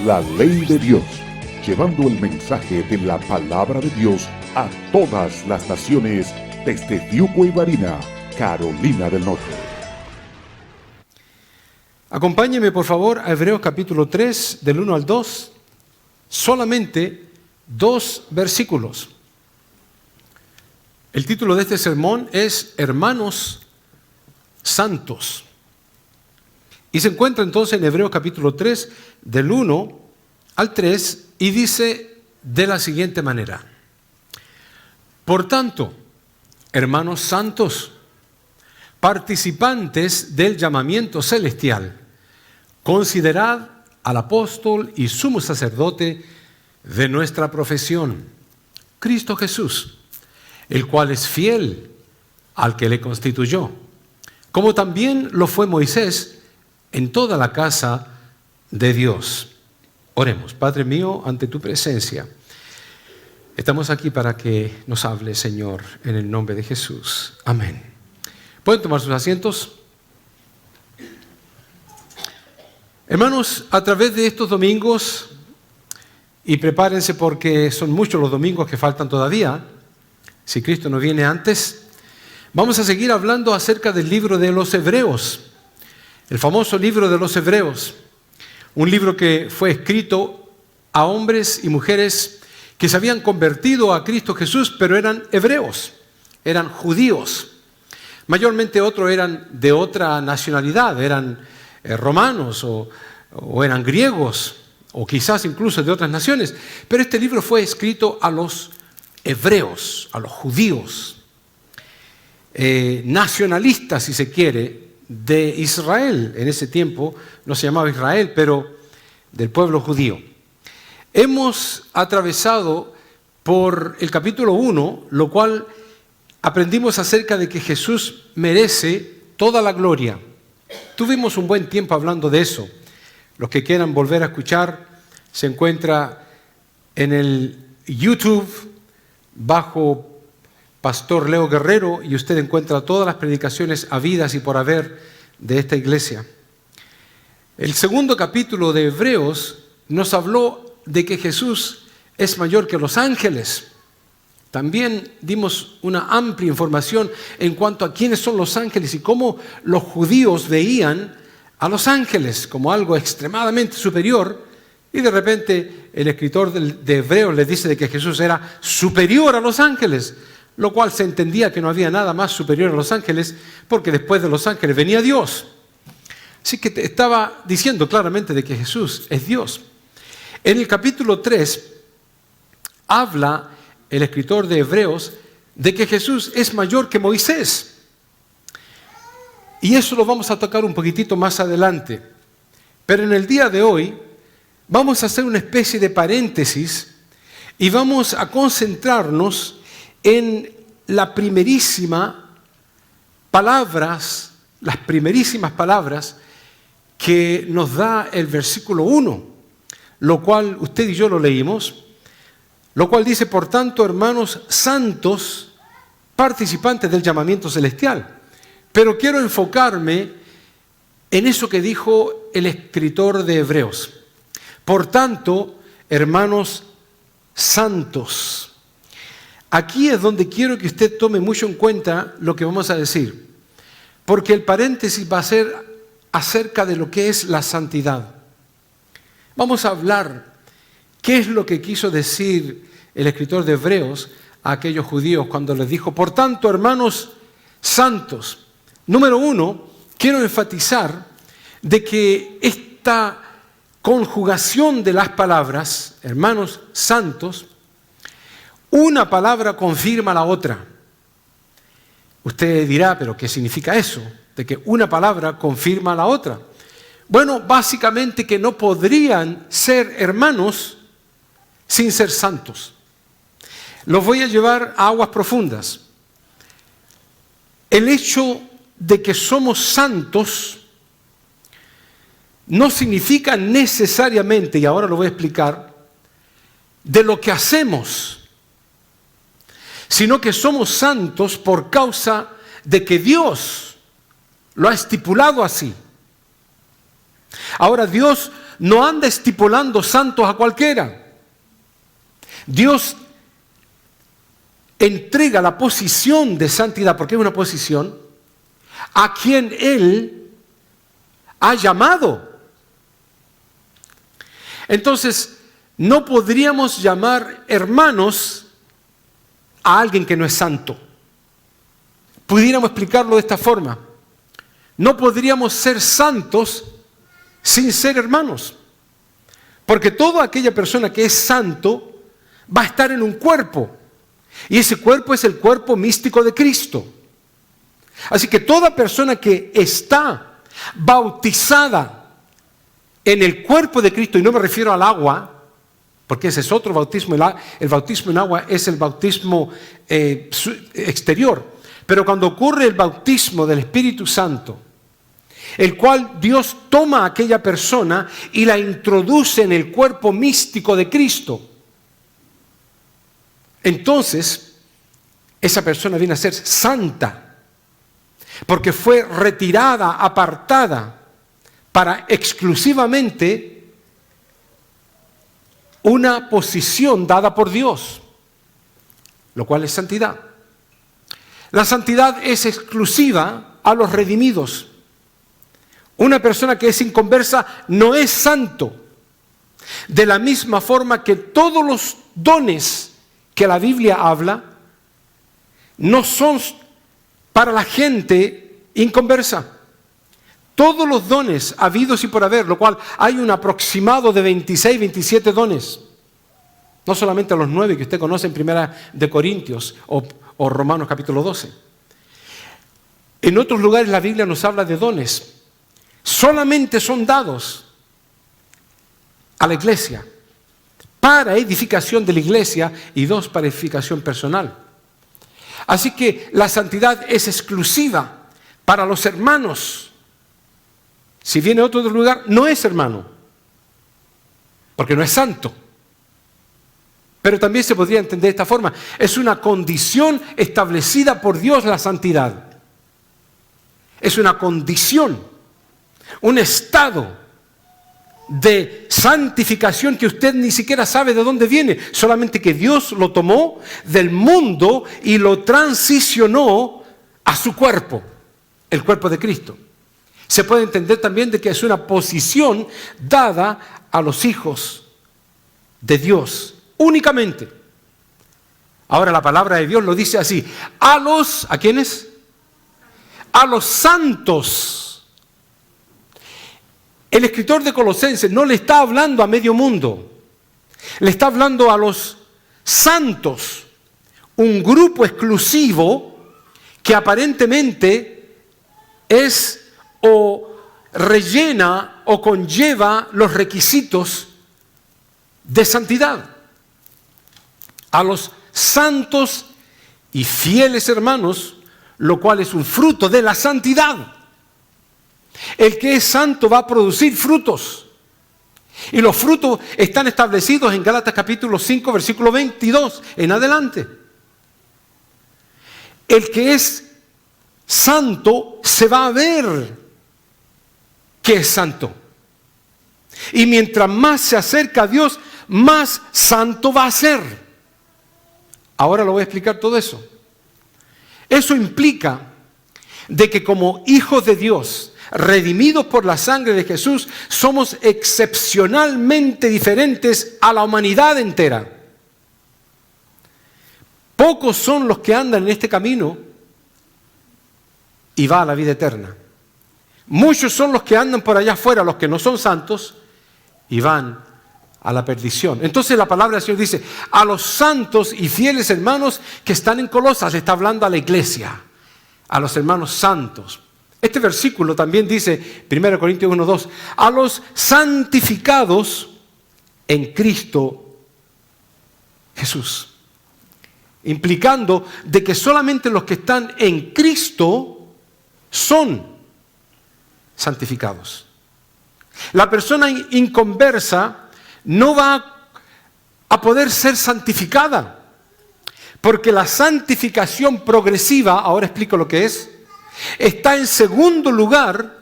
la ley de Dios, llevando el mensaje de la palabra de Dios a todas las naciones desde Diuco y Barina, Carolina del Norte. Acompáñeme por favor a Hebreos capítulo 3, del 1 al 2, solamente 2 versículos. El título de este sermón es Hermanos Santos. Y se encuentra entonces en Hebreos capítulo 3, del 1 al 3, y dice de la siguiente manera: Por tanto, hermanos santos, participantes del llamamiento celestial, considerad al apóstol y sumo sacerdote de nuestra profesión, Cristo Jesús, el cual es fiel al que le constituyó, como también lo fue Moisés en toda la casa de Dios. Oremos. Padre mío, ante tu presencia, estamos aquí para que nos hable, Señor, en el nombre de Jesús. Amén. ¿Pueden tomar sus asientos? Hermanos, a través de estos domingos, y prepárense porque son muchos los domingos que faltan todavía, si Cristo no viene antes, vamos a seguir hablando acerca del libro de los Hebreos, el famoso libro de los Hebreos, un libro que fue escrito a hombres y mujeres que se habían convertido a Cristo Jesús, pero eran hebreos, eran judíos. Mayormente otros eran de otra nacionalidad, eran romanos o eran griegos, o quizás incluso de otras naciones. Pero este libro fue escrito a los hebreos, a los judíos, nacionalistas, si se quiere, de Israel. En ese tiempo no se llamaba Israel, pero del pueblo judío. Hemos atravesado por el capítulo 1, lo cual aprendimos acerca de que Jesús merece toda la gloria. Tuvimos un buen tiempo hablando de eso. Los que quieran volver a escuchar, se encuentra en el YouTube bajo Pastor Leo Guerrero, y usted encuentra todas las predicaciones habidas y por haber de esta iglesia. El segundo capítulo de Hebreos nos habló de que Jesús es mayor que los ángeles. También dimos una amplia información en cuanto a quiénes son los ángeles y cómo los judíos veían a los ángeles como algo extremadamente superior, y de repente el escritor de Hebreos les dice de que Jesús era superior a los ángeles, lo cual se entendía que no había nada más superior a los ángeles, porque después de los ángeles venía Dios. Así que estaba diciendo claramente de que Jesús es Dios. En el capítulo 3 habla el escritor de Hebreos de que Jesús es mayor que Moisés. Y eso lo vamos a tocar un poquitito más adelante. Pero en el día de hoy vamos a hacer una especie de paréntesis y vamos a concentrarnos en las primerísimas palabras que nos da el versículo 1, lo cual usted y yo lo leímos, lo cual dice: por tanto, hermanos santos, participantes del llamamiento celestial. Pero quiero enfocarme en eso que dijo el escritor de Hebreos. Por tanto, hermanos santos. Aquí es donde quiero que usted tome mucho en cuenta lo que vamos a decir, porque el paréntesis va a ser acerca de lo que es la santidad. Vamos a hablar qué es lo que quiso decir el escritor de Hebreos a aquellos judíos cuando les dijo: por tanto, hermanos santos. Número 1, quiero enfatizar de que esta conjugación de las palabras, hermanos santos, una palabra confirma a la otra. Usted dirá, ¿pero qué significa eso? De que una palabra confirma a la otra. Bueno, básicamente que no podrían ser hermanos sin ser santos. Los voy a llevar a aguas profundas. El hecho de que somos santos no significa necesariamente, y ahora lo voy a explicar, de lo que hacemos, sino que somos santos por causa de que Dios lo ha estipulado así. Ahora, Dios no anda estipulando santos a cualquiera. Dios entrega la posición de santidad, porque es una posición, a quien Él ha llamado. Entonces, no podríamos llamar hermanos a alguien que no es santo. Pudiéramos explicarlo de esta forma. No podríamos ser santos sin ser hermanos. Porque toda aquella persona que es santo va a estar en un cuerpo. Y ese cuerpo es el cuerpo místico de Cristo. Así que toda persona que está bautizada en el cuerpo de Cristo, y no me refiero al agua, porque ese es otro bautismo, el bautismo en agua es el bautismo exterior. Pero cuando ocurre el bautismo del Espíritu Santo, el cual Dios toma a aquella persona y la introduce en el cuerpo místico de Cristo, entonces esa persona viene a ser santa, porque fue retirada, apartada, para exclusivamente una posición dada por Dios, lo cual es santidad. La santidad es exclusiva a los redimidos. Una persona que es inconversa no es santo. De la misma forma que todos los dones que la Biblia habla no son para la gente inconversa. Todos los dones habidos y por haber, lo cual hay un aproximado de 26, 27 dones. No solamente los 9 que usted conoce en Primera de Corintios o Romanos capítulo 12. En otros lugares la Biblia nos habla de dones. Solamente son dados a la iglesia para edificación de la iglesia y 2 para edificación personal. Así que la santidad es exclusiva para los hermanos. Si viene otro del lugar, no es hermano, porque no es santo. Pero también se podría entender de esta forma. Es una condición establecida por Dios la santidad. Es una condición, un estado de santificación que usted ni siquiera sabe de dónde viene. Solamente que Dios lo tomó del mundo y lo transicionó a su cuerpo, el cuerpo de Cristo. Se puede entender también de que es una posición dada a los hijos de Dios únicamente. Ahora la palabra de Dios lo dice así: ¿a quiénes? A los santos. El escritor de Colosenses no le está hablando a medio mundo, le está hablando a los santos, un grupo exclusivo que aparentemente es o rellena o conlleva los requisitos de santidad. A los santos y fieles hermanos, lo cual es un fruto de la santidad. El que es santo va a producir frutos. Y los frutos están establecidos en Gálatas capítulo 5, versículo 22 en adelante. El que es santo se va a ver que es santo. Y mientras más se acerca a Dios, más santo va a ser. Ahora lo voy a explicar todo eso. Eso implica de que como hijos de Dios, redimidos por la sangre de Jesús, somos excepcionalmente diferentes a la humanidad entera. Pocos son los que andan en este camino y va a la vida eterna. Muchos son los que andan por allá afuera, los que no son santos, y van a la perdición. Entonces la palabra del Señor dice: a los santos y fieles hermanos que están en Colosas, le está hablando a la iglesia, a los hermanos santos. Este versículo también dice, 1 Corintios 1:2, a los santificados en Cristo Jesús. Implicando de que solamente los que están en Cristo son santificados. La persona inconversa no va a poder ser santificada, porque la santificación progresiva, ahora explico lo que es, está en segundo lugar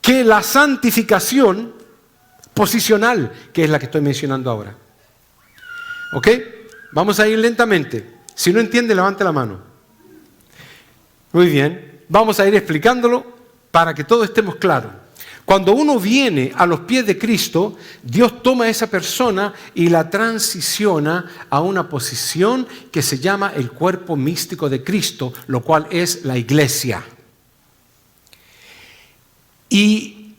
que la santificación posicional, que es la que estoy mencionando ahora. ¿Ok? Vamos a ir lentamente. Si no entiende, levante la mano. Muy bien. Vamos a ir explicándolo para que todos estemos claros. Cuando uno viene a los pies de Cristo, Dios toma a esa persona y la transiciona a una posición que se llama el cuerpo místico de Cristo, lo cual es la iglesia. Y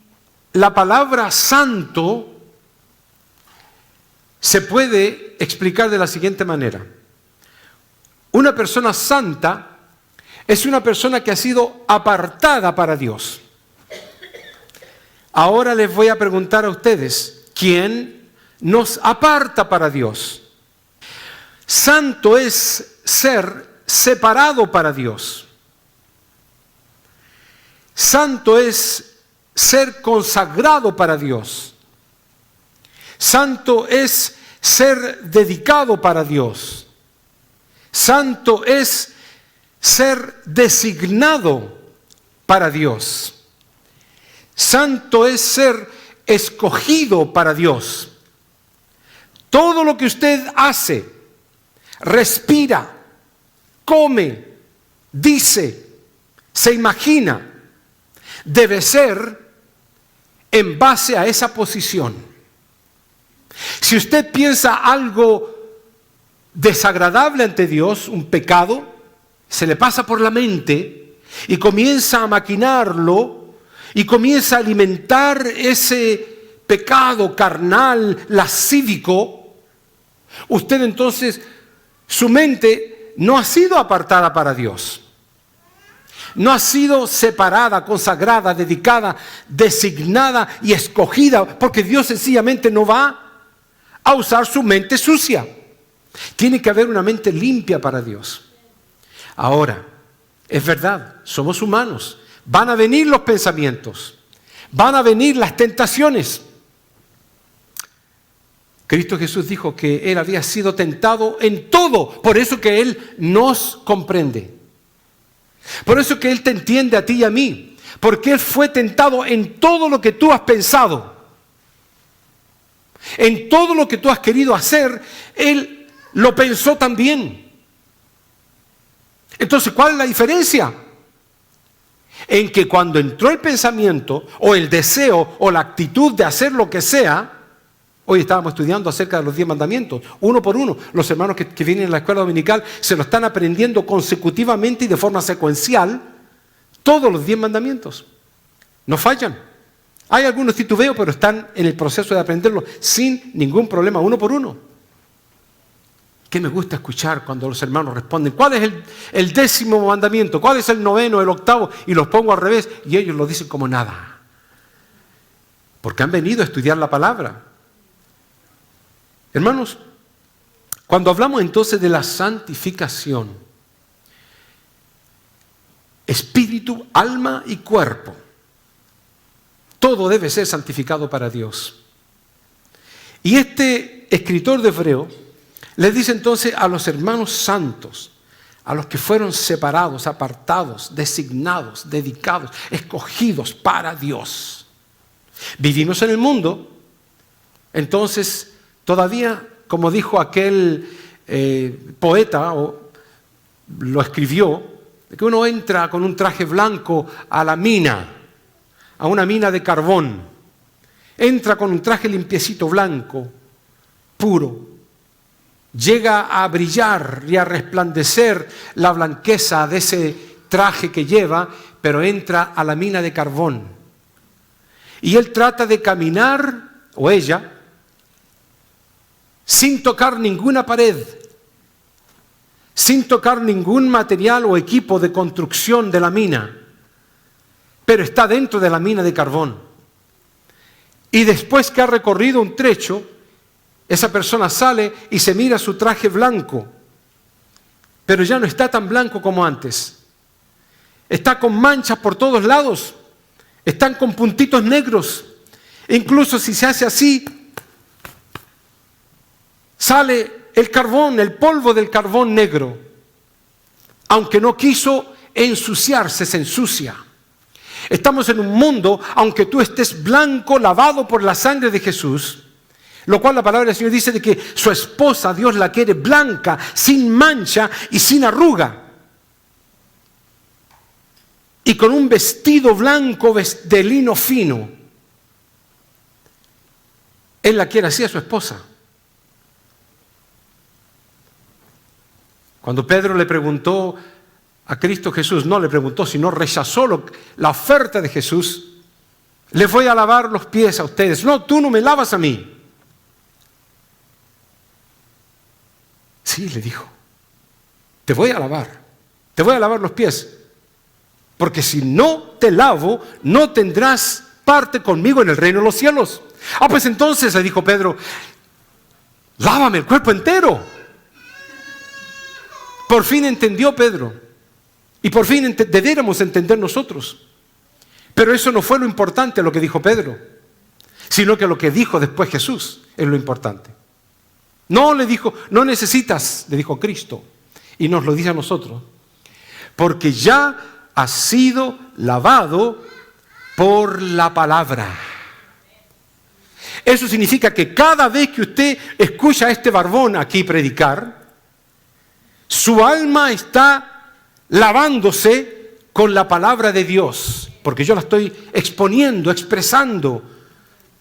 la palabra santo se puede explicar de la siguiente manera. Una persona santa es una persona que ha sido apartada para Dios. Ahora les voy a preguntar a ustedes, ¿quién nos aparta para Dios? Santo es ser separado para Dios. Santo es ser consagrado para Dios. Santo es ser dedicado para Dios. Santo es ser designado para Dios. Santo es ser escogido para Dios. Todo lo que usted hace, respira, come, dice, se imagina, debe ser en base a esa posición. Si usted piensa algo desagradable ante Dios, un pecado, se le pasa por la mente y comienza a maquinarlo y comienza a alimentar ese pecado carnal, lascívico, usted entonces, su mente no ha sido apartada para Dios. No ha sido separada, consagrada, dedicada, designada y escogida, porque Dios sencillamente no va a usar su mente sucia. Tiene que haber una mente limpia para Dios. Ahora, es verdad, somos humanos. Van a venir los pensamientos, van a venir las tentaciones. Cristo Jesús dijo que Él había sido tentado en todo, por eso que Él nos comprende. Por eso que Él te entiende a ti y a mí, porque Él fue tentado en todo lo que tú has pensado. En todo lo que tú has querido hacer, Él lo pensó también. Entonces, ¿cuál es la diferencia? En que cuando entró el pensamiento o el deseo o la actitud de hacer lo que sea, hoy estábamos estudiando acerca de los 10 mandamientos, uno por uno. Los hermanos que vienen a la escuela dominical se lo están aprendiendo consecutivamente y de forma secuencial, todos los 10 mandamientos. No fallan. Hay algunos titubeos, pero están en el proceso de aprenderlo sin ningún problema, uno por uno. ¿Qué me gusta escuchar cuando los hermanos responden? ¿Cuál es el 10º mandamiento? ¿Cuál es el 9º, el 8º? Y los pongo al revés y ellos lo dicen como nada. Porque han venido a estudiar la palabra. Hermanos, cuando hablamos entonces de la santificación, espíritu, alma y cuerpo, todo debe ser santificado para Dios. Y este escritor de Hebreo les dice entonces a los hermanos santos, a los que fueron separados, apartados, designados, dedicados, escogidos para Dios. Vivimos en el mundo, entonces todavía, como dijo aquel poeta, o lo escribió, que uno entra con un traje blanco a la mina, a una mina de carbón, entra con un traje limpiecito blanco, puro, llega a brillar y a resplandecer la blanqueza de ese traje que lleva, pero entra a la mina de carbón. Y él trata de caminar, o ella, sin tocar ninguna pared, sin tocar ningún material o equipo de construcción de la mina, pero está dentro de la mina de carbón. Y después que ha recorrido un trecho, esa persona sale y se mira su traje blanco, pero ya no está tan blanco como antes. Está con manchas por todos lados, están con puntitos negros. Incluso si se hace así, sale el carbón, el polvo del carbón negro. Aunque no quiso ensuciarse, se ensucia. Estamos en un mundo, aunque tú estés blanco, lavado por la sangre de Jesús, lo cual la palabra del Señor dice de que su esposa, Dios la quiere blanca, sin mancha y sin arruga. Y con un vestido blanco de lino fino. Él la quiere así a su esposa. Cuando Pedro le preguntó a Cristo Jesús, no le preguntó, sino rechazó la oferta de Jesús, les voy a lavar los pies a ustedes. No, tú no me lavas a mí. Sí, le dijo, te voy a lavar los pies, porque si no te lavo, no tendrás parte conmigo en el reino de los cielos. Ah, pues entonces, le dijo Pedro, lávame el cuerpo entero. Por fin entendió Pedro, y por fin debiéramos entender nosotros. Pero eso no fue lo importante lo que dijo Pedro, sino que lo que dijo después Jesús es lo importante. No le dijo, no necesitas, le dijo Cristo, y nos lo dice a nosotros, porque ya has sido lavado por la palabra. Eso significa que cada vez que usted escucha a este barbón aquí predicar, su alma está lavándose con la palabra de Dios, porque yo la estoy exponiendo, expresando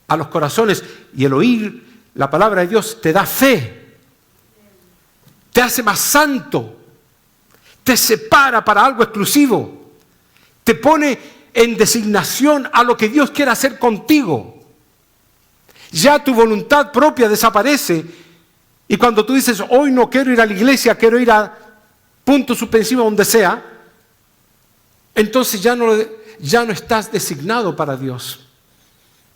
a los corazones, y el oír la palabra de Dios te da fe, te hace más santo, te separa para algo exclusivo, te pone en designación a lo que Dios quiere hacer contigo. Ya tu voluntad propia desaparece, y cuando tú dices, hoy no quiero ir a la iglesia, quiero ir a punto suspensivo donde sea, entonces ya no estás designado para Dios.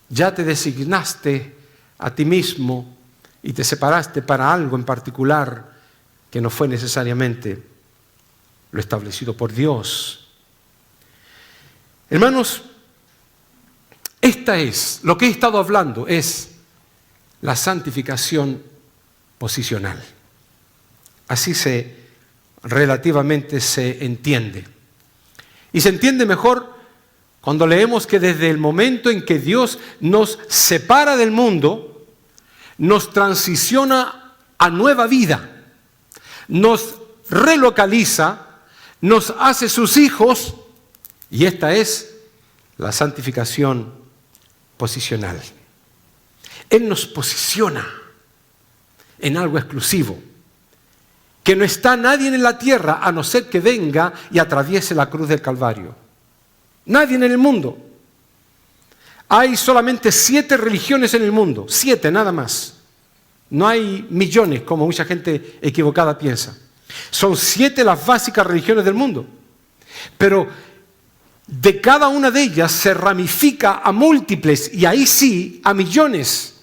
Ya te designaste a ti mismo y te separaste para algo en particular que no fue necesariamente lo establecido por Dios. Hermanos, lo que he estado hablando es la santificación posicional. Así relativamente se entiende. Y se entiende mejor cuando leemos que desde el momento en que Dios nos separa del mundo, nos transiciona a nueva vida, nos relocaliza, nos hace sus hijos, y esta es la santificación posicional. Él nos posiciona en algo exclusivo, que no está nadie en la tierra a no ser que venga y atraviese la cruz del Calvario. Nadie en el mundo. Hay solamente 7 religiones en el mundo, 7 nada más. No hay millones, como mucha gente equivocada piensa. Son 7 las básicas religiones del mundo. Pero de cada una de ellas se ramifica a múltiples, y ahí sí, a millones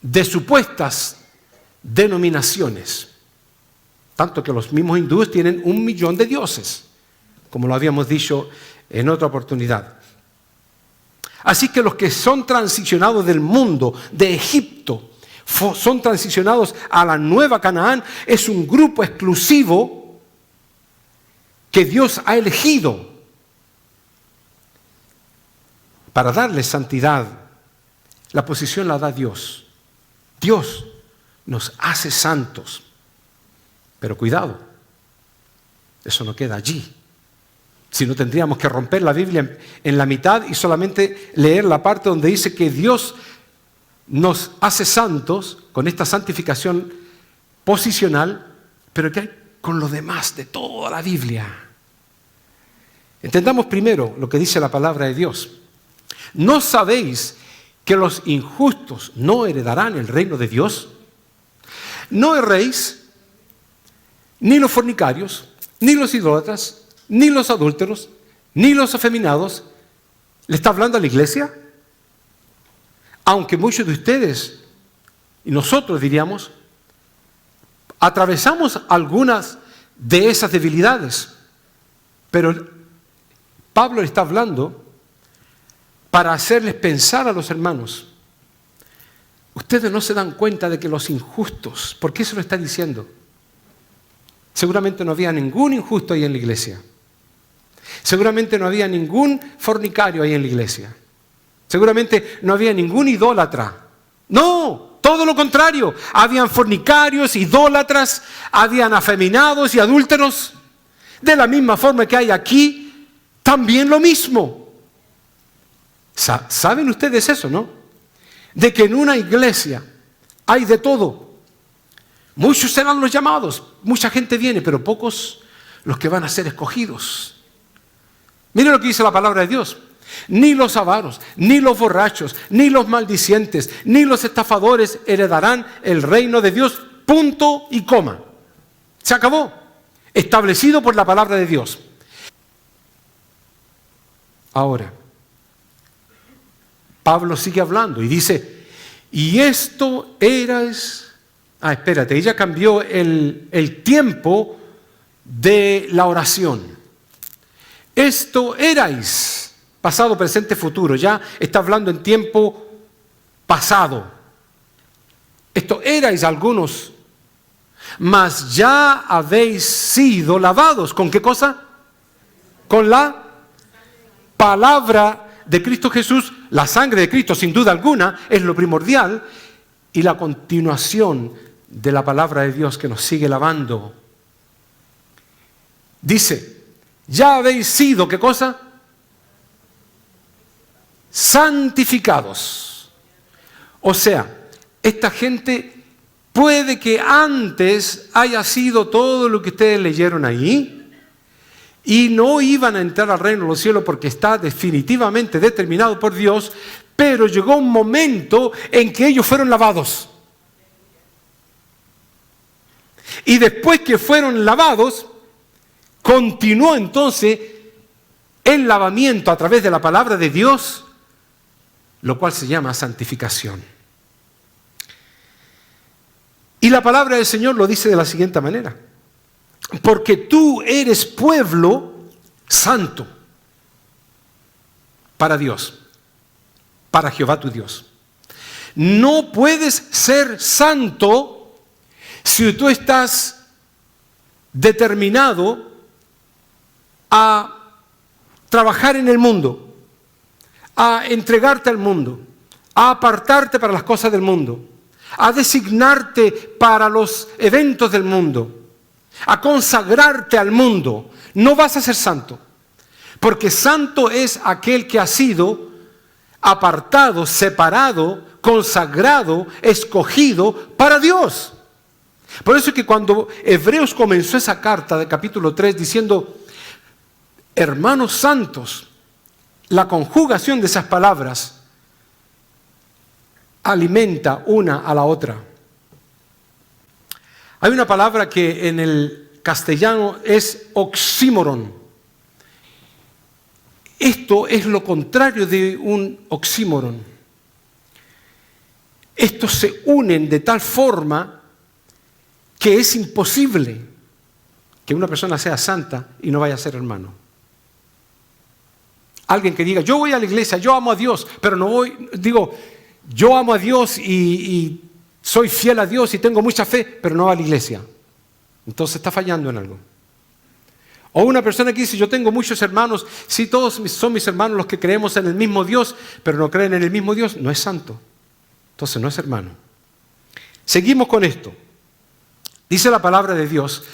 de supuestas denominaciones. Tanto que los mismos hindúes tienen 1 millón de dioses, como lo habíamos dicho en otra oportunidad. Así que los que son transicionados del mundo, de Egipto, son transicionados a la nueva Canaán, es un grupo exclusivo que Dios ha elegido para darle santidad. La posición la da Dios. Dios nos hace santos. Pero cuidado, eso no queda allí. Si no, tendríamos que romper la Biblia en la mitad y solamente leer la parte donde dice que Dios nos hace santos con esta santificación posicional, pero ¿qué hay con lo demás de toda la Biblia? Entendamos primero lo que dice la palabra de Dios. ¿No sabéis que los injustos no heredarán el reino de Dios? No erréis, ni los fornicarios, ni los idólatras, ni los adúlteros, ni los afeminados. ¿Le está hablando a la iglesia? Aunque muchos de ustedes, y nosotros diríamos, atravesamos algunas de esas debilidades. Pero Pablo le está hablando para hacerles pensar a los hermanos. Ustedes no se dan cuenta de que los injustos, ¿por qué se lo está diciendo? Seguramente no había ningún injusto ahí en la iglesia. Seguramente no había ningún fornicario ahí en la iglesia. Seguramente no había ningún idólatra. No, todo lo contrario. Habían fornicarios, idólatras, habían afeminados y adúlteros. De la misma forma que hay aquí, también lo mismo. ¿Saben ustedes eso, no? De que en una iglesia hay de todo. Muchos serán los llamados, mucha gente viene, pero pocos los que van a ser escogidos. Miren lo que dice la palabra de Dios. Ni los avaros, ni los borrachos, ni los maldicientes, ni los estafadores heredarán el reino de Dios. Punto y coma. Se acabó. Establecido por la palabra de Dios. Ahora, Pablo sigue hablando y dice, y esto erais... espérate, ella cambió el tiempo de la oración. Esto erais, pasado, presente, futuro. Ya está hablando en tiempo pasado. Esto erais algunos, mas ya habéis sido lavados. ¿Con qué cosa? Con la palabra de Cristo Jesús. La sangre de Cristo, sin duda alguna, es lo primordial. Y la continuación de la palabra de Dios que nos sigue lavando. Dice, ya habéis sido, ¿qué cosa? Santificados. O sea, esta gente puede que antes haya sido todo lo que ustedes leyeron ahí y no iban a entrar al reino de los cielos porque está definitivamente determinado por Dios, pero llegó un momento en que ellos fueron lavados. Y después que fueron lavados, continuó entonces el lavamiento a través de la palabra de Dios, lo cual se llama santificación. Y la palabra del Señor lo dice de la siguiente manera. Porque tú eres pueblo santo para Dios, para Jehová tu Dios. No puedes ser santo si tú estás determinado a trabajar en el mundo, a entregarte al mundo, a apartarte para las cosas del mundo, a designarte para los eventos del mundo, a consagrarte al mundo. No vas a ser santo, porque santo es aquel que ha sido apartado, separado, consagrado, escogido para Dios. Por eso es que cuando Hebreos comenzó esa carta de capítulo 3 diciendo, hermanos santos, la conjugación de esas palabras alimenta una a la otra. Hay una palabra que en el castellano es oxímoron. Esto es lo contrario de un oxímoron. Estos se unen de tal forma que es imposible que una persona sea santa y no vaya a ser hermano. Alguien que diga, yo voy a la iglesia, yo amo a Dios, pero no voy, yo amo a Dios y soy fiel a Dios y tengo mucha fe, pero no va a la iglesia. Entonces está fallando en algo. O una persona que dice, yo tengo muchos hermanos, sí, todos son mis hermanos los que creemos en el mismo Dios, pero no creen en el mismo Dios, no es santo. Entonces no es hermano. Seguimos con esto. Dice la palabra de Dios,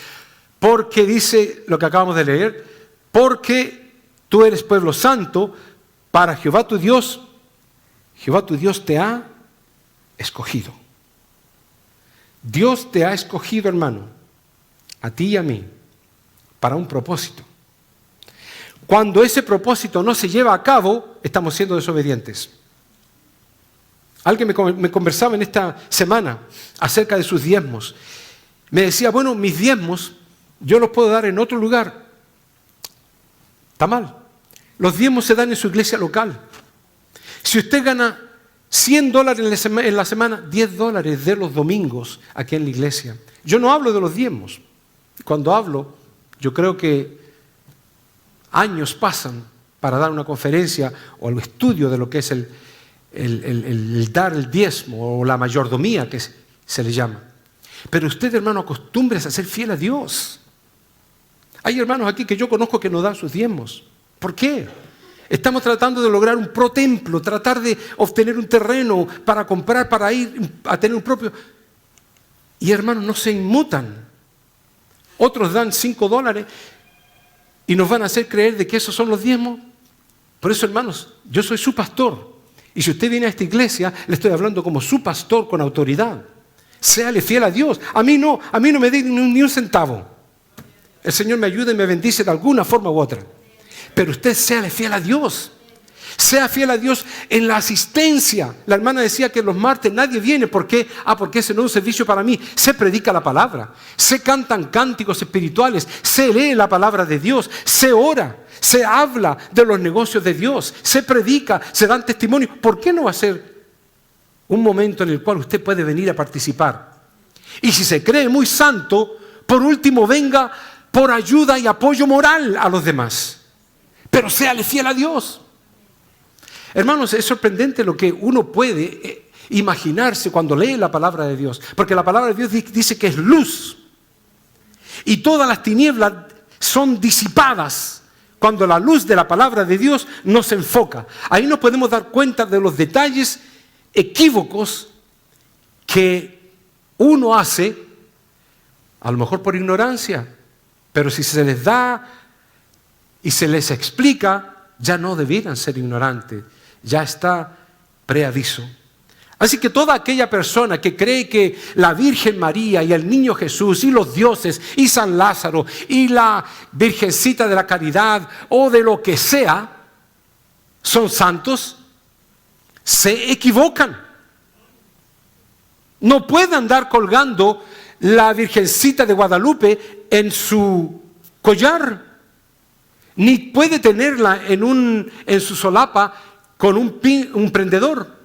porque dice lo que acabamos de leer, porque tú eres pueblo santo para Jehová tu Dios te ha escogido. Dios te ha escogido, hermano, a ti y a mí, para un propósito. Cuando ese propósito no se lleva a cabo, estamos siendo desobedientes. Alguien me conversaba en esta semana acerca de sus diezmos. Me decía, bueno, mis diezmos yo los puedo dar en otro lugar. Está mal. Los diezmos se dan en su iglesia local. Si usted gana $100 en la semana, $10 de los domingos aquí en la iglesia. Yo no hablo de los diezmos. Cuando hablo, yo creo que años pasan para dar una conferencia o el estudio de lo que es el dar el diezmo o la mayordomía que se le llama. Pero usted, hermano, acostúmbrese a ser fiel a Dios. Hay hermanos aquí que yo conozco que no dan sus diezmos. ¿Por qué? Estamos tratando de lograr un protemplo, tratar de obtener un terreno para comprar, para ir a tener un propio. Y hermanos, no se inmutan. Otros dan $5 y nos van a hacer creer de que esos son los diezmos. Por eso, hermanos, yo soy su pastor. Y si usted viene a esta iglesia, le estoy hablando como su pastor con autoridad. Séale fiel a Dios. A mí no me dé ni un centavo. El Señor me ayuda y me bendice de alguna forma u otra. Pero usted séale fiel a Dios. Sea fiel a Dios en la asistencia. La hermana decía que los martes nadie viene. ¿Por qué? Porque ese no es un servicio para mí. Se predica la palabra. Se cantan cánticos espirituales. Se lee la palabra de Dios. Se ora. Se habla de los negocios de Dios. Se predica. Se dan testimonios. ¿Por qué no va a ser un momento en el cual usted puede venir a participar? Y si se cree muy santo, por último venga por ayuda y apoyo moral a los demás. Pero séale fiel a Dios. Hermanos, es sorprendente lo que uno puede imaginarse cuando lee la palabra de Dios. Porque la palabra de Dios dice que es luz. Y todas las tinieblas son disipadas cuando la luz de la palabra de Dios nos enfoca. Ahí nos podemos dar cuenta de los detalles equívocos que uno hace, a lo mejor por ignorancia, pero si se les da y se les explica, ya no debieran ser ignorantes. Ya está preaviso. Así que toda aquella persona que cree que la Virgen María y el Niño Jesús y los dioses y San Lázaro y la Virgencita de la Caridad o de lo que sea son santos, se equivocan. No puede andar colgando la Virgencita de Guadalupe en su collar, ni puede tenerla en su solapa con un prendedor.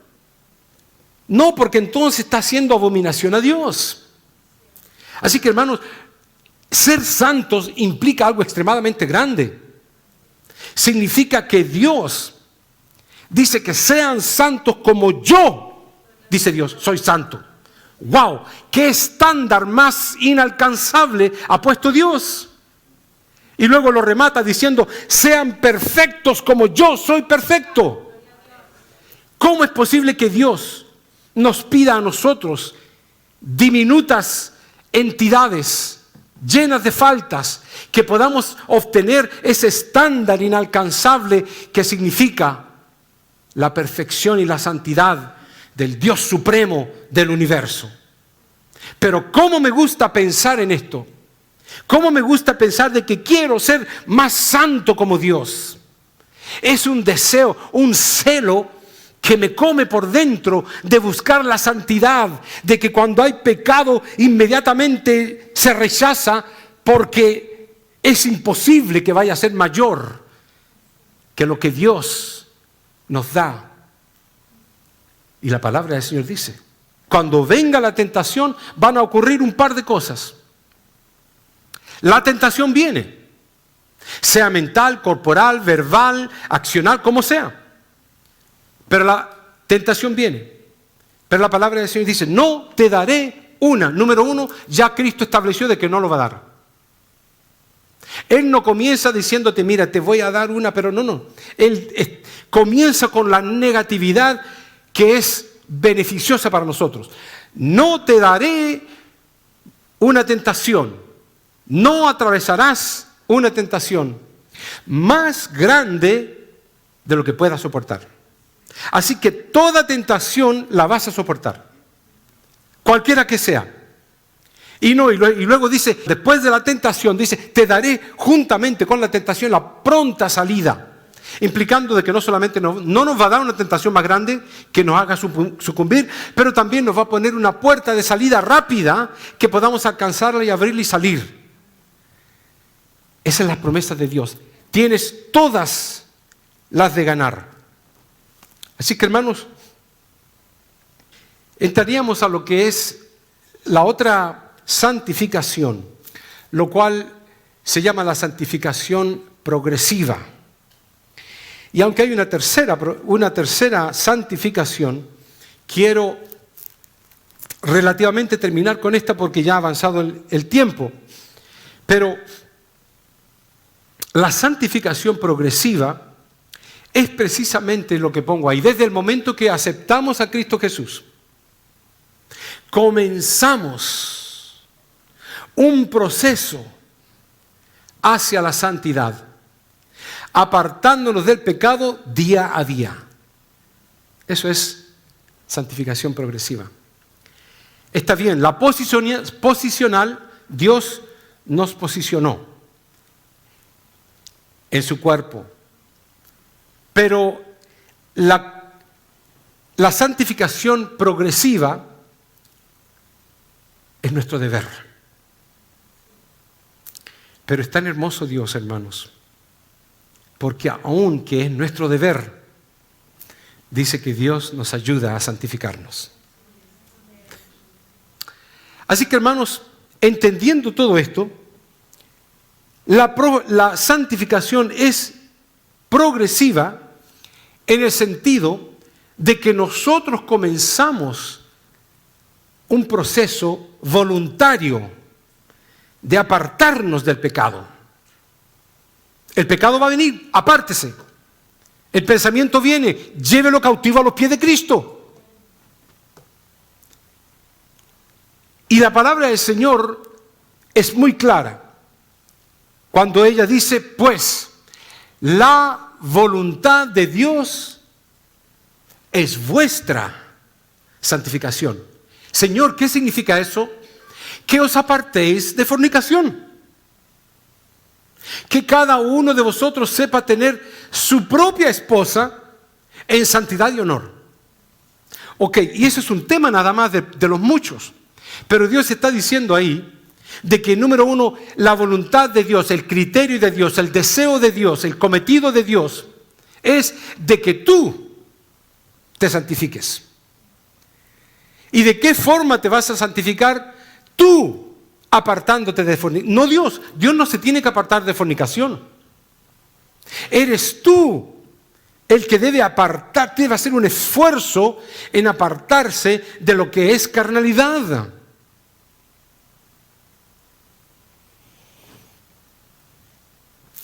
No, porque entonces está haciendo abominación a Dios. Así que, hermanos, ser santos implica algo extremadamente grande. Significa que Dios dice que sean santos como yo, dice Dios, soy santo. ¡Wow! ¿Qué estándar más inalcanzable ha puesto Dios? Y luego lo remata diciendo, sean perfectos como yo soy perfecto. ¿Cómo es posible que Dios nos pida a nosotros, diminutas entidades llenas de faltas, que podamos obtener ese estándar inalcanzable que significa la perfección y la santidad del Dios supremo del universo? Pero ¿cómo me gusta pensar en esto? ¿Cómo me gusta pensar de que quiero ser más santo como Dios? Es un deseo, un celo que me come por dentro de buscar la santidad, de que cuando hay pecado inmediatamente se rechaza porque es imposible que vaya a ser mayor que lo que Dios nos da. Y la palabra del Señor dice, cuando venga la tentación van a ocurrir un par de cosas. La tentación viene, sea mental, corporal, verbal, accional, como sea. Pero la tentación viene. Pero la palabra del Señor dice, no te daré una. Número uno, ya Cristo estableció de que no lo va a dar. Él no comienza diciéndote, mira, te voy a dar una, pero no. Él comienza con la negatividad que es beneficiosa para nosotros. No te daré una tentación. No atravesarás una tentación más grande de lo que puedas soportar. Así que toda tentación la vas a soportar, cualquiera que sea. Y luego dice, después de la tentación, dice, te daré juntamente con la tentación la pronta salida. Implicando de que no solamente no nos va a dar una tentación más grande que nos haga sucumbir, pero también nos va a poner una puerta de salida rápida que podamos alcanzarla y abrirla y salir. Esa es la promesa de Dios. Tienes todas las de ganar. Así que, hermanos, entraríamos a lo que es la otra santificación, lo cual se llama la santificación progresiva. Y aunque hay una tercera santificación, quiero relativamente terminar con esta porque ya ha avanzado el tiempo. Pero la santificación progresiva es precisamente lo que pongo ahí. Desde el momento que aceptamos a Cristo Jesús, comenzamos un proceso hacia la santidad, apartándonos del pecado día a día. Eso es santificación progresiva. Está bien, la posicional, Dios nos posicionó en su cuerpo. Pero la santificación progresiva es nuestro deber. Pero es tan hermoso Dios, hermanos, porque aun que es nuestro deber, dice que Dios nos ayuda a santificarnos. Así que, hermanos, entendiendo todo esto, la santificación es progresiva en el sentido de que nosotros comenzamos un proceso voluntario de apartarnos del pecado. El pecado va a venir, apártese. El pensamiento viene, llévelo cautivo a los pies de Cristo. Y la palabra del Señor es muy clara cuando ella dice, pues, la voluntad de Dios es vuestra santificación. Señor, ¿qué significa eso? Que os apartéis de fornicación. Que cada uno de vosotros sepa tener su propia esposa en santidad y honor. Ok, y eso es un tema nada más de los muchos. Pero Dios está diciendo ahí de que, número uno, la voluntad de Dios, el criterio de Dios, el deseo de Dios, el cometido de Dios es de que tú te santifiques. ¿Y de qué forma te vas a santificar? Tú, apartándote de fornicación. No Dios. Dios no se tiene que apartar de fornicación. Eres tú el que debe apartarte, debe hacer un esfuerzo en apartarse de lo que es carnalidad.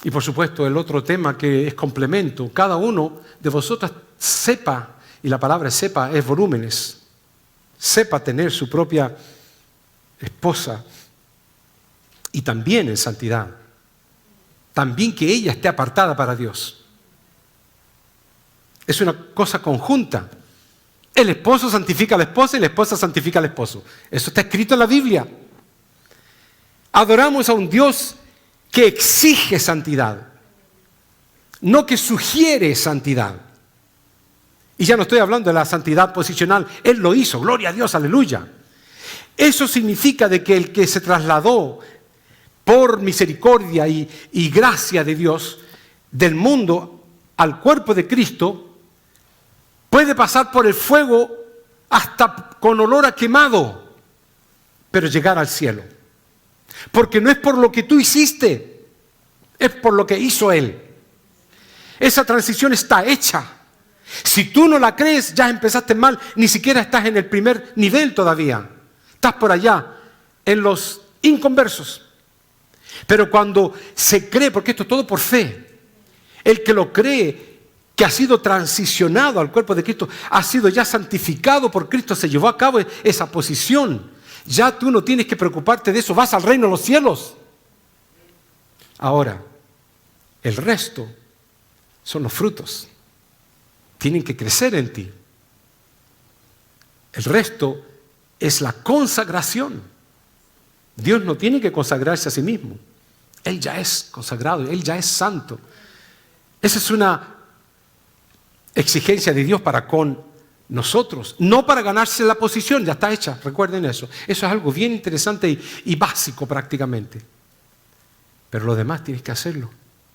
Y por supuesto el otro tema que es complemento, cada uno de vosotros sepa, y la palabra sepa es volúmenes, sepa tener su propia esposa y también en santidad, también que ella esté apartada para Dios. Es una cosa conjunta. El esposo santifica a la esposa y la esposa santifica al esposo. Eso está escrito en la Biblia. Adoramos a un Dios que exige santidad, no que sugiere santidad. Y ya no estoy hablando de la santidad posicional. Él lo hizo, gloria a Dios, aleluya. Eso significa de que el que se trasladó por misericordia y gracia de Dios del mundo al cuerpo de Cristo puede pasar por el fuego hasta con olor a quemado, pero llegar al cielo. Porque no es por lo que tú hiciste, es por lo que hizo Él. Esa transición está hecha. Si tú no la crees, ya empezaste mal, ni siquiera estás en el primer nivel todavía. Estás por allá, en los inconversos. Pero cuando se cree, porque esto es todo por fe, el que lo cree, que ha sido transicionado al cuerpo de Cristo, ha sido ya santificado por Cristo, se llevó a cabo esa posición. Ya tú no tienes que preocuparte de eso, vas al reino de los cielos. Ahora, el resto son los frutos. Tienen que crecer en ti. El resto es la consagración. Dios no tiene que consagrarse a sí mismo. Él ya es consagrado, Él ya es santo. Esa es una exigencia de Dios para con nosotros, no para ganarse la posición, ya está hecha, recuerden eso. Eso es algo bien interesante y básico prácticamente. Pero lo demás tienes que hacerlo.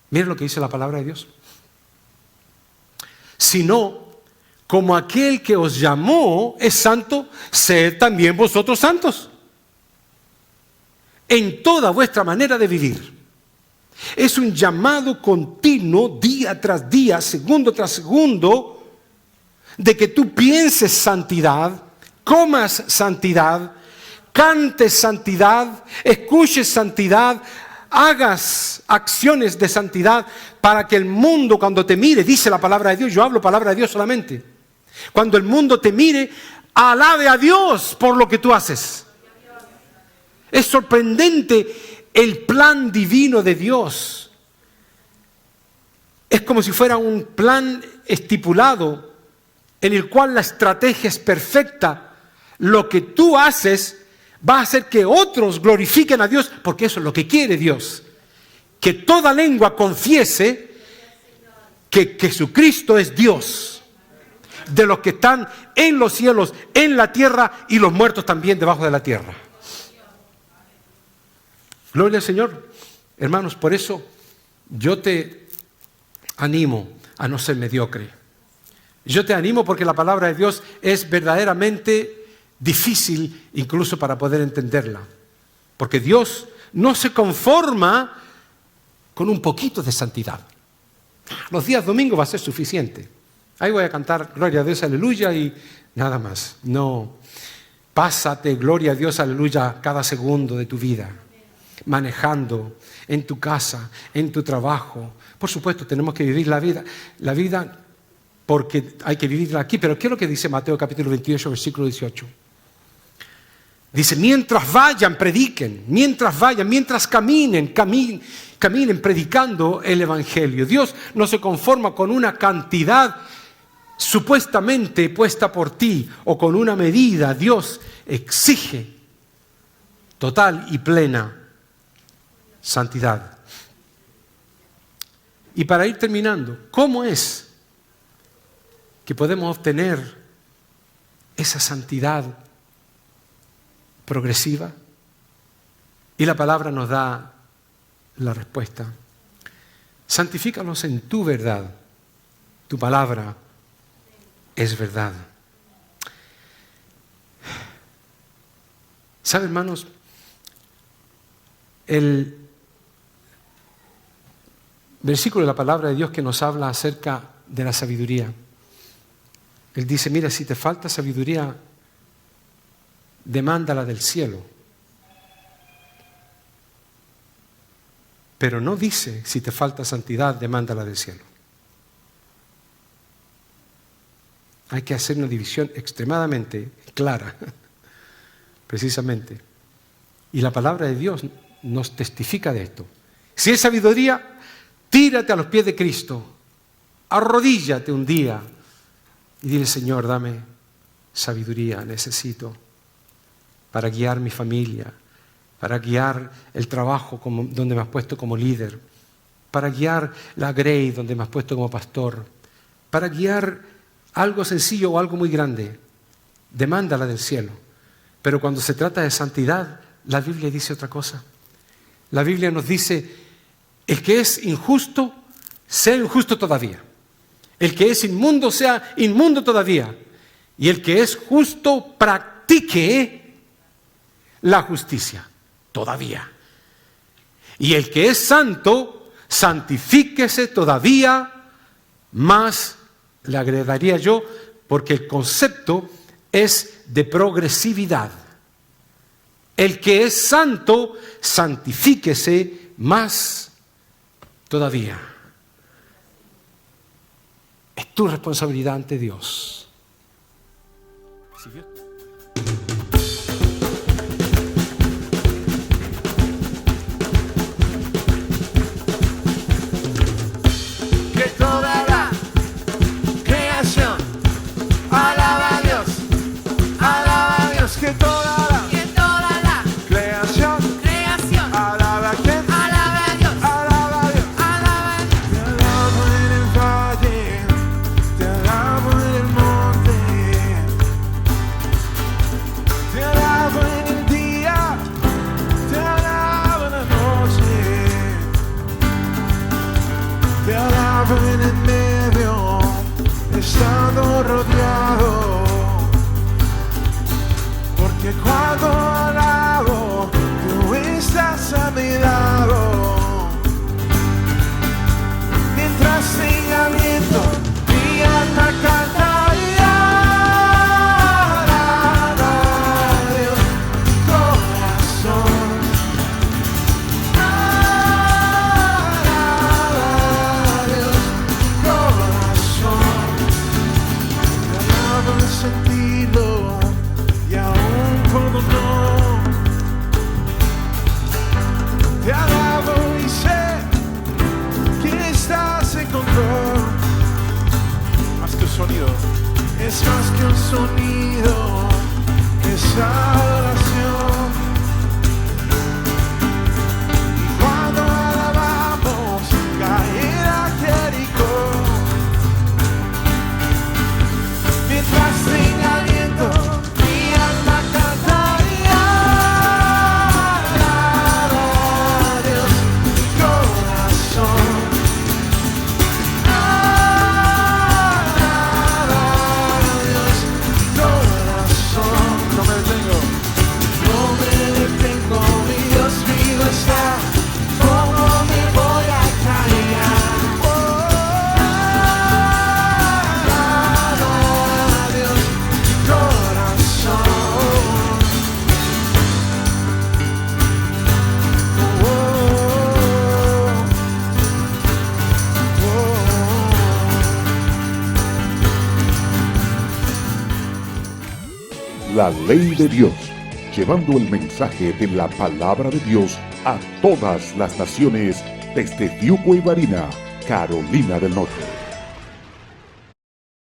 Miren lo que dice la palabra de Dios. Sino, como aquel que os llamó es santo, sed también vosotros santos. En toda vuestra manera de vivir. Es un llamado continuo, día tras día, segundo tras segundo, de que tú pienses santidad, comas santidad, cantes santidad, escuches santidad, hagas acciones de santidad para que el mundo cuando te mire, dice la palabra de Dios, yo hablo palabra de Dios solamente, cuando el mundo te mire, alabe a Dios por lo que tú haces. Es sorprendente el plan divino de Dios. Es como si fuera un plan estipulado en el cual la estrategia es perfecta. Lo que tú haces va a hacer que otros glorifiquen a Dios, porque eso es lo que quiere Dios. Que toda lengua confiese que Jesucristo es Dios. De los que están en los cielos, en la tierra y los muertos también debajo de la tierra. Gloria al Señor. Hermanos, por eso yo te animo a no ser mediocre. Yo te animo porque la palabra de Dios es verdaderamente difícil incluso para poder entenderla. Porque Dios no se conforma con un poquito de santidad. Los días domingos va a ser suficiente. Ahí voy a cantar gloria a Dios, aleluya y nada más. No, pásate gloria a Dios, aleluya cada segundo de tu vida. Manejando, en tu casa, en tu trabajo. Por supuesto, tenemos que vivir la vida porque hay que vivirla aquí. Pero ¿qué es lo que dice Mateo capítulo 28, versículo 18? Dice, mientras vayan, prediquen, mientras caminen predicando el Evangelio. Dios no se conforma con una cantidad supuestamente puesta por ti o con una medida. Dios exige total y plena santidad. Y para ir terminando, ¿cómo es que podemos obtener esa santidad progresiva? Y la palabra nos da la respuesta. Santifícalos en tu verdad. Tu palabra es verdad. ¿Saben, hermanos? El versículo de la palabra de Dios que nos habla acerca de la sabiduría. Él dice, mira, si te falta sabiduría, demándala del cielo. Pero no dice, si te falta santidad, demándala del cielo. Hay que hacer una división extremadamente clara, precisamente. Y la palabra de Dios nos testifica de esto. Si es sabiduría, tírate a los pies de Cristo, arrodíllate un día y dile, Señor, dame sabiduría, necesito para guiar mi familia, para guiar el trabajo donde me has puesto como líder, para guiar la Grey donde me has puesto como pastor, para guiar algo sencillo o algo muy grande. Demándala del cielo. Pero cuando se trata de santidad, la Biblia dice otra cosa. La Biblia nos dice, el que es injusto, sea injusto todavía. El que es inmundo, sea inmundo todavía. Y el que es justo, practique la justicia todavía. Y el que es santo, santifíquese todavía más, le agregaría yo, porque el concepto es de progresividad. El que es santo, santifíquese más todavía. Es tu responsabilidad ante Dios. Si Dios... Que toda la creación alaba a Dios, que toda la creación alaba a quién, alaba a Dios, alaba a Dios, alaba a Dios. Te alabo en el valle, te alabo en el monte, te alabo en el día, te alabo en la noche, te alabo en el medio, estando rodeado. Que cuando alabo, tú estás a mi lado. Mientras tenga aliento, mi alma canta y alaba a Dios, corazón. Alaba nuestra adoración. Y cuando alabamos, caerá Jericó. Mientras tenga aliento, mi alma cantaría. Alaba a Dios, mi corazón. Alaba a Dios, mi corazón. No me detengo. No me detengo, mi Dios vivo está. ¿Cómo me voy a callar? La ley de Dios, llevando el mensaje de la palabra de Dios a todas las naciones desde Diuco y Varina, Carolina del Norte.